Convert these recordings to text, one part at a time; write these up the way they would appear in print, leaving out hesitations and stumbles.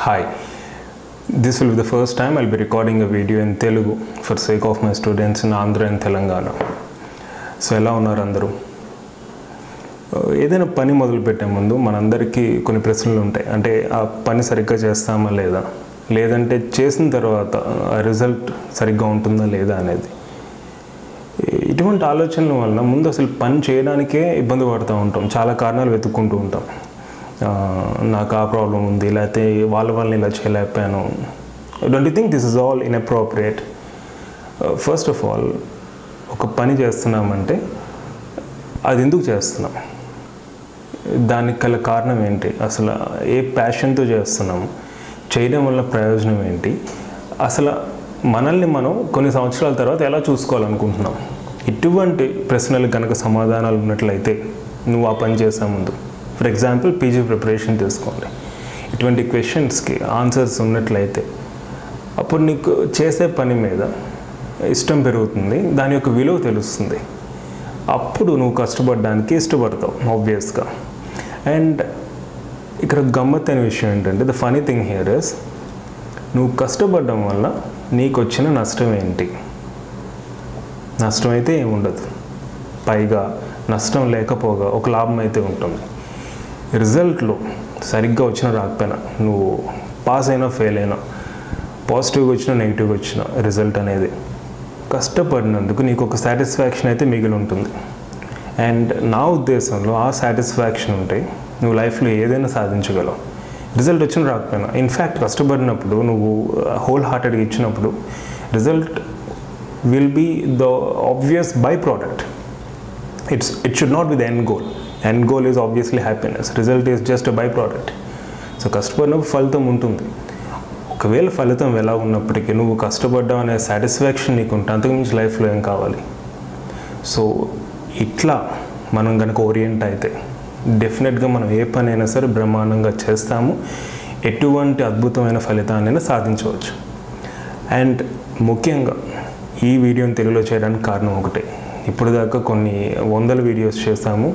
Hi, this will be the first time I'll be recording a video in Telugu for sake of my students in Andhra and Telangana. So, ఎలా ఉన్నారు అందరూ? ఏదైనా పని మొదలు పెట్టే ముందు మనందరికీ కొన్ని ప్రశ్నలు ఉంటాయి. అంటే ఆ పని సరిగ్గా చేస్తామా లేదా, లేదంటే చేసిన తర్వాత ఆ రిజల్ట్ సరిగ్గా ఉంటుందా లేదా అనేది. ఇటువంటి ఆలోచనల వల్ల ముందు అసలు పని చేయడానికే ఇబ్బంది పడుతూ ఉంటాం. చాలా కారణాలు వెతుక్కుంటూ ఉంటాం. నాకు ఆ ప్రాబ్లం ఉంది, లేకపోతే వాళ్ళని ఇలా చేయలేకపోయాను. Don't you think this is all inappropriate? First of all, ఒక పని చేస్తున్నామంటే అది ఎందుకు చేస్తున్నాం, దానికి గల కారణం ఏంటి, అసలు ఏ ప్యాషన్తో చేస్తున్నాము, చేయడం వల్ల ప్రయోజనం ఏంటి, అసలు మనల్ని మనం కొన్ని సంవత్సరాల తర్వాత ఎలా చూసుకోవాలనుకుంటున్నాం. ఇటువంటి ప్రశ్నలకు కనుక సమాధానాలు ఉన్నట్లయితే నువ్వు ఆ పని చేసే ముందు, ఫర్ ఎగ్జాంపుల్ పీజీ ప్రిపరేషన్ తీసుకోండి, ఇటువంటి క్వశ్చన్స్కి ఆన్సర్స్ ఉన్నట్లయితే అప్పుడు నీకు చేసే పని మీద ఇష్టం పెరుగుతుంది, దాని యొక్క విలువ తెలుస్తుంది. అప్పుడు నువ్వు కష్టపడడానికి ఇష్టపడతావు ఆబ్వియస్గా. అండ్ ఇక్కడ గమ్మత్తైన విషయం ఏంటంటే, the funny thing here is, నువ్వు కష్టపడడం వల్ల నీకు వచ్చిన నష్టం ఏంటి? నష్టం అయితే ఏముండదు, పైగా నష్టం లేకపోగా ఒక లాభం అయితే ఉంటుంది. రిజల్ట్లో సరిగ్గా వచ్చినా రాకపోయినా, నువ్వు పాస్ అయినా ఫెయిల్ అయినా, పాజిటివ్గా వచ్చినా నెగిటివ్గా వచ్చినా, రిజల్ట్ అనేది కష్టపడినందుకు నీకు ఒక సాటిస్ఫాక్షన్ అయితే మిగిలి ఉంటుంది. అండ్ నా ఉద్దేశంలో ఆ సాటిస్ఫాక్షన్ ఉంటే నువ్వు లైఫ్లో ఏదైనా సాధించగలవు, రిజల్ట్ వచ్చినా రాకపోయినా. ఇన్ఫ్యాక్ట్ కష్టపడినప్పుడు నువ్వు హోల్ హార్టెడ్గా ఇచ్చినప్పుడు result will be the obvious by product. It should not be the end goal. End goal is obviously happiness. Result is just a byproduct. So కష్టపడినప్పుడు ఫలితం ఉంటుంది. ఒకవేళ ఫలితం ఎలా ఉన్నప్పటికీ నువ్వు కష్టపడ్డావు అనే సాటిస్ఫాక్షన్ నీకు ఉంటుంది, అంతకుమించి లైఫ్లో ఏం కావాలి. సో ఇట్లా మనం కనుక ఓరియంట్ అయితే డెఫినెట్గా మనం ఏ పని అయినా సరే బ్రహ్మాండంగా చేస్తాము, ఎటువంటి అద్భుతమైన ఫలితాన్నైనా సాధించవచ్చు. అండ్ ముఖ్యంగా ఈ వీడియోని తెలుగులో చేయడానికి కారణం ఒకటే, ఇప్పుడు దాకా కొన్ని వందల వీడియోస్ చేస్తాము,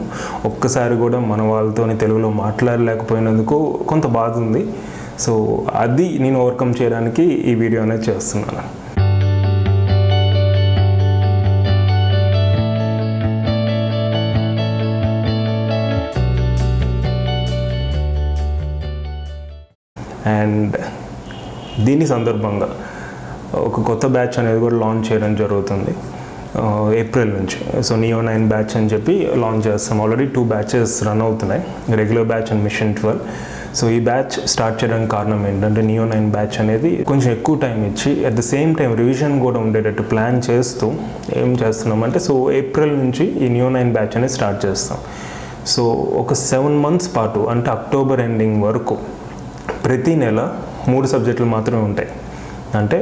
ఒక్కసారి కూడా మన వాళ్ళతో తెలుగులో మాట్లాడలేకపోయినందుకు కొంత బాధ ఉంది. సో అది నేను ఓవర్కమ్ చేయడానికి ఈ వీడియో అనేది చేస్తున్నాను. అండ్ దీని సందర్భంగా ఒక కొత్త బ్యాచ్ అనేది కూడా లాంచ్ చేయడం జరుగుతుంది ఏప్రిల్ నుంచి. సో Neo9 బ్యాచ్ అని చెప్పి లాంచ్ చేస్తాం. ఆల్రెడీ 2 బ్యాచెస్ రన్ అవుతున్నాయి, regular batch and mission 12. So ఈ బ్యాచ్ స్టార్ట్ చేయడానికి కారణం ఏంటంటే, Neo9 బ్యాచ్ అనేది కొంచెం ఎక్కువ టైం ఇచ్చి at the same time revision కూడా ఉండేటట్టు ప్లాన్ చేస్తూ ఏం చేస్తున్నామంటే, సో ఏప్రిల్ నుంచి ఈ Neo9 బ్యాచ్ అనేది స్టార్ట్ చేస్తాం. సో ఒక 7 months పాటు, అంటే అక్టోబర్ ఎండింగ్ వరకు ప్రతి నెల 3 సబ్జెక్టులు మాత్రమే ఉంటాయి. అంటే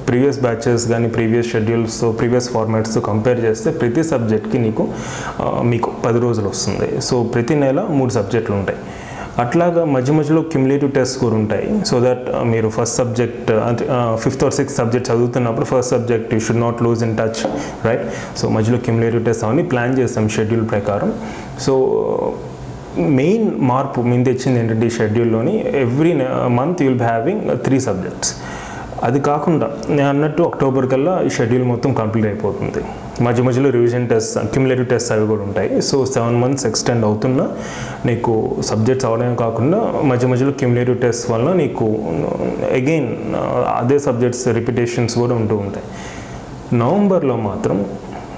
ప్రీవియస్ బ్యాచెస్ కానీ ప్రీవియస్ షెడ్యూల్స్తో ప్రీవియస్ ఫార్మాట్స్తో కంపేర్ చేస్తే ప్రతి సబ్జెక్ట్కి మీకు 10 రోజులు వస్తుంది. సో ప్రతి నెల 3 సబ్జెక్టులు ఉంటాయి. అట్లాగా మధ్య మధ్యలో క్యుములేటివ్ టెస్ట్ కూడా ఉంటాయి. సో దట్ మీరు ఫస్ట్ సబ్జెక్ట్ అంటే 5th or 6th సబ్జెక్ట్ చదువుతున్నప్పుడు first subject you should not lose in touch, right? So మధ్యలో క్యుములేటివ్ టెస్ట్ అవన్నీ ప్లాన్ చేస్తాం షెడ్యూల్ ప్రకారం. సో మెయిన్ మార్పు మేము తెచ్చింది ఏంటంటే, ఈ షెడ్యూల్లోని every month you'll be having 3 subjects. అది కాకుండా నేను అన్నట్టు అక్టోబర్ కల్లా ఈ షెడ్యూల్ మొత్తం కంప్లీట్ అయిపోతుంది. మధ్య మధ్యలో రివిజన్ టెస్ట్, క్యుములేటివ్ టెస్ట్ అవి కూడా ఉంటాయి. సో 7 months ఎక్స్టెండ్ అవుతున్నా నీకు సబ్జెక్ట్స్ అవడమే కాకుండా మధ్య మధ్యలో క్యుములేటివ్ టెస్ట్ వల్ల నీకు అగైన్ అదే సబ్జెక్ట్స్ రిపిటేషన్స్ కూడా ఉంటూ ఉంటాయి. నవంబర్లో మాత్రం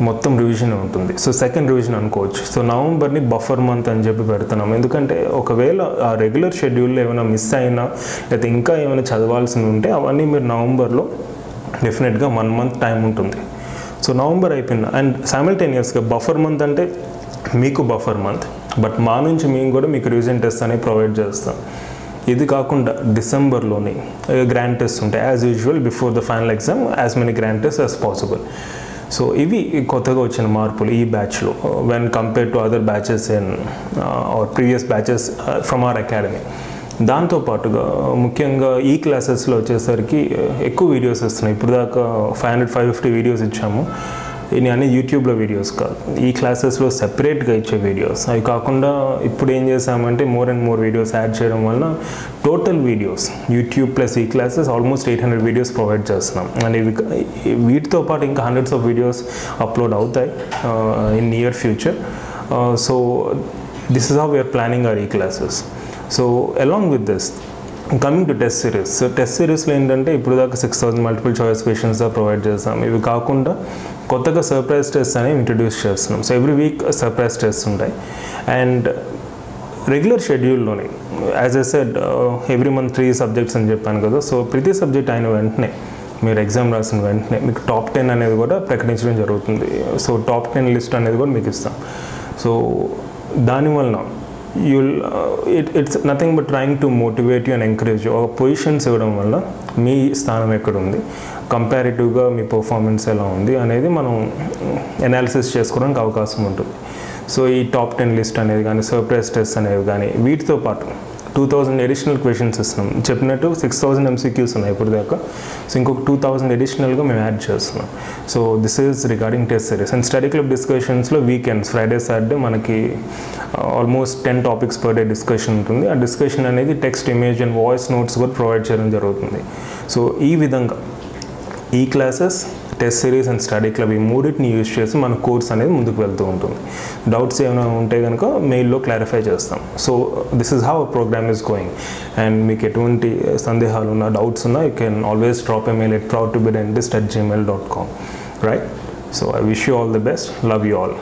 మొత్తం రివిజన్ ఉంటుంది. సో సెకండ్ రివిజన్ అనుకోవచ్చు. సో నవంబర్ని బఫర్ మంత్ అని చెప్పి పెడుతున్నాం. ఎందుకంటే ఒకవేళ ఆ రెగ్యులర్ షెడ్యూల్లో ఏమైనా మిస్ అయినా, లేకపోతే ఇంకా ఏమైనా చదవాల్సి ఉంటే అవన్నీ మీరు నవంబర్లో డెఫినెట్గా 1 month టైం ఉంటుంది. సో నవంబర్ అయిపోయింది. అండ్ సైమల్టేనియస్గా బఫర్ మంత్ అంటే మీకు బఫర్ మంత్, బట్ మా నుంచి మేము కూడా మీకు రివిజన్ టెస్ట్ అనేవి ప్రొవైడ్ చేస్తాం. ఇది కాకుండా డిసెంబర్లోని గ్రాండ్ టెస్ట్ ఉంటాయి. As usual before the final exam as many grand test as possible. So ఇవి కొత్తగా వచ్చిన మార్పులు ఈ బ్యాచ్లో when compare to other batches in or previous batches from our academy. దాంతోపాటుగా ముఖ్యంగా ఈ క్లాసెస్లో వచ్చేసరికి ఎక్కువ వీడియోస్ వస్తున్నాయి. ఇప్పుడు దాకా 500-550 వీడియోస్ ఇచ్చాము. ఇవి అన్ని యూట్యూబ్లో వీడియోస్ కాదు, ఈ క్లాసెస్లో సెపరేట్గా ఇచ్చే వీడియోస్. అవి కాకుండా ఇప్పుడు ఏం చేసామంటే more and more videos add చేయడం వలన టోటల్ వీడియోస్ యూట్యూబ్ ప్లస్ ఈ క్లాసెస్ ఆల్మోస్ట్ 800 వీడియోస్ ప్రొవైడ్ చేస్తున్నాం. అండ్ వీటితో పాటు ఇంకా హండ్రెడ్స్ ఆఫ్ వీడియోస్ అప్లోడ్ అవుతాయి in near future. So this is how we are planning our ఈ classes. So along with this coming to test series. So test సిరీస్లో ఏంటంటే ఇప్పుడు దాకా 6000 మల్టిపుల్ చాయిస్ క్వశ్చన్స్ ప్రొవైడ్ చేస్తాం. ఇవి కాకుండా కొత్తగా సర్ప్రైజ్ టెస్ట్ అనేవి ఇంట్రడ్యూస్ చేస్తున్నాం. So every week surprise test ఉంటాయి. అండ్ రెగ్యులర్ షెడ్యూల్లోనే as I said every month 3 subjects అని చెప్పాను కదా. సో ప్రతి సబ్జెక్ట్ అయిన వెంటనే మీరు ఎగ్జామ్ రాసిన వెంటనే మీకు టాప్ 10 అనేది కూడా ప్రకటించడం జరుగుతుంది. సో టాప్ 10 లిస్ట్ అనేది కూడా మీకు ఇస్తాం. సో దానివల్ల it's nothing but trying to motivate you and encourage you. ఒక పొజిషన్స్ ఇవ్వడం వల్ల మీ స్థానం ఎక్కడ ఉంది, కంపారిటివ్గా మీ పర్ఫార్మెన్స్ ఎలా ఉంది అనేది మనం అనాలిసిస్ చేసుకోవడానికి అవకాశం ఉంటుంది. సో ఈ టాప్ 10 లిస్ట్ అనేది కానీ సర్ప్రైజ్ టెస్ట్ అనేవి కానీ వీటితో పాటు 2000 అడిషనల్ క్వశ్చన్స్ ఇస్తున్నాం. చెప్పినట్టు 6000 MCQs ఉన్నాయి ఇప్పుడు దాకా. సో ఇంకొక 2000 అడిషనల్గా మేము యాడ్ చేస్తున్నాం. So this is regarding test series. And study club డిస్కషన్స్లో వీకెండ్స్ ఫ్రైడే సాటర్డే మనకి almost 10 topics per day discussion ఉంటుంది. ఆ డిస్కషన్ అనేది text, image and voice notes కూడా ప్రొవైడ్ చేయడం జరుగుతుంది. సో ఈ విధంగా ఈ classes, test series and study club ఈ మూడింటిని యూజ్ చేసి మన కోర్స్ అనేది ముందుకు వెళ్తూ ఉంటుంది. డౌట్స్ ఏమైనా ఉంటే కనుక మెయిల్లో క్లారిఫై చేస్తాం. So this is how program is going. And మీకు ఎటువంటి సందేహాలు ఉన్నా, డౌట్స్ ఉన్నా, you can always drop a mail at proudtobedentist@gmail.com, right? So I wish you all the best. Love you all.